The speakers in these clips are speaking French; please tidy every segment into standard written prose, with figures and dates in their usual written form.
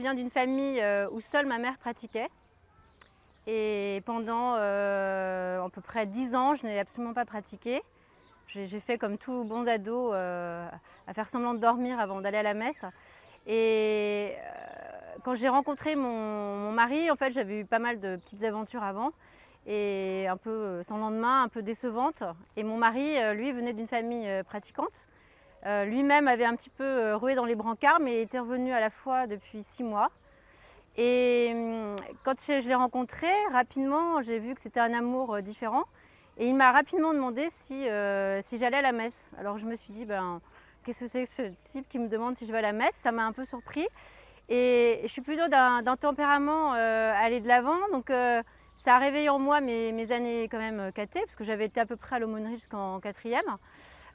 viens d'une famille où seule ma mère pratiquait. Et pendant à peu près 10 ans, je n'ai absolument pas pratiqué. J'ai fait comme tout bon ado, à faire semblant de dormir avant d'aller à la messe. Et quand j'ai rencontré mon mari, en fait, j'avais eu pas mal de petites aventures avant, et un peu sans lendemain, un peu décevantes. Et mon mari, lui, venait d'une famille pratiquante. Lui-même avait un petit peu roué dans les brancards, mais était revenu à la foi depuis 6 mois. Et quand je l'ai rencontré, rapidement, j'ai vu que c'était un amour différent. Et il m'a rapidement demandé si j'allais à la messe. Alors je me suis dit, qu'est-ce que c'est que ce type qui me demande si je vais à la messe? Ça m'a un peu surpris. Et je suis plutôt d'un tempérament à aller de l'avant. Donc ça a réveillé en moi mes années quand même cathées, parce que j'avais été à peu près à l'aumônerie jusqu'en 4e.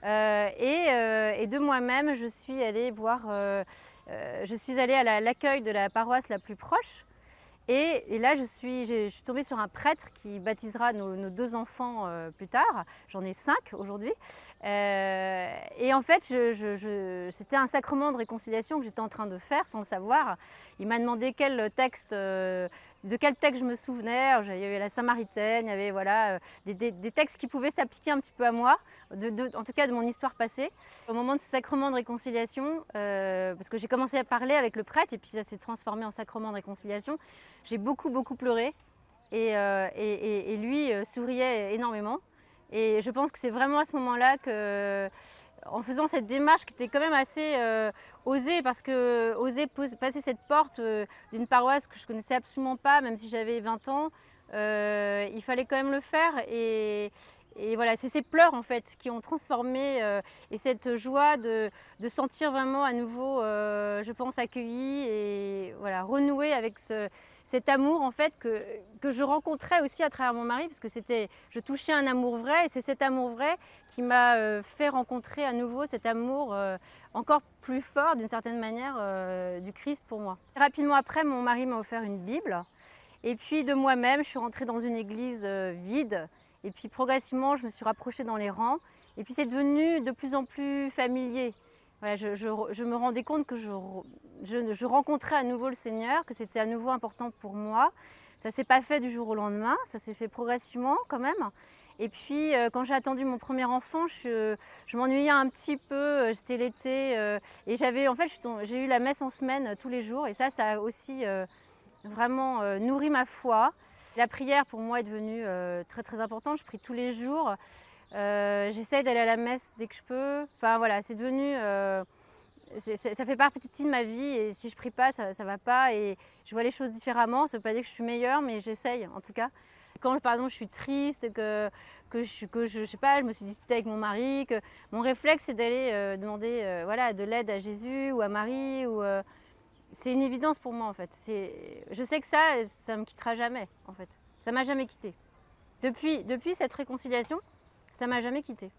Et de moi-même, je suis allée à l'accueil de la paroisse la plus proche. Et là, je suis tombée sur un prêtre qui baptisera nos 2 enfants plus tard. J'en ai 5 aujourd'hui. Et en fait, c'était un sacrement de réconciliation que j'étais en train de faire sans le savoir. Il m'a demandé de quel texte je me souvenais. Il y avait la Samaritaine, il y avait voilà, des textes qui pouvaient s'appliquer un petit peu à moi, en tout cas de mon histoire passée. Au moment de ce sacrement de réconciliation, parce que j'ai commencé à parler avec le prêtre et puis ça s'est transformé en sacrement de réconciliation, j'ai beaucoup pleuré et lui souriait énormément. Et je pense que c'est vraiment à ce moment-là que, en faisant cette démarche qui était quand même assez osée, parce que oser passer cette porte d'une paroisse que je ne connaissais absolument pas, même si j'avais 20 ans, il fallait quand même le faire. Et voilà, c'est ces pleurs en fait qui ont transformé et cette joie de sentir vraiment à nouveau, je pense, accueillie et voilà, renouer avec cet amour en fait que je rencontrais aussi à travers mon mari, parce que je touchais un amour vrai, et c'est cet amour vrai qui m'a fait rencontrer à nouveau cet amour encore plus fort d'une certaine manière du Christ pour moi. Rapidement après, mon mari m'a offert une Bible, et puis de moi-même, je suis rentrée dans une église vide. Et puis progressivement, je me suis rapprochée dans les rangs. Et puis c'est devenu de plus en plus familier. Voilà, je me rendais compte que je rencontrais à nouveau le Seigneur, que c'était à nouveau important pour moi. Ça ne s'est pas fait du jour au lendemain, ça s'est fait progressivement quand même. Et puis quand j'ai attendu mon premier enfant, je m'ennuyais un petit peu, c'était l'été. Et en fait, j'ai eu la messe en semaine tous les jours. Et ça a aussi vraiment nourri ma foi. La prière pour moi est devenue très importante. Je prie tous les jours. J'essaye d'aller à la messe dès que je peux. Enfin voilà, c'est devenu, ça fait partie de ma vie, et si je prie pas, ça va pas, et je vois les choses différemment. Ça veut pas dire que je suis meilleure, mais j'essaye en tout cas. Quand par exemple je suis triste, que je sais pas, je me suis disputée avec mon mari, que mon réflexe c'est d'aller demander voilà, de l'aide à Jésus ou à Marie, c'est une évidence pour moi en fait. Je sais que ça me quittera jamais en fait. Ça m'a jamais quitté. Depuis cette réconciliation, ça m'a jamais quitté.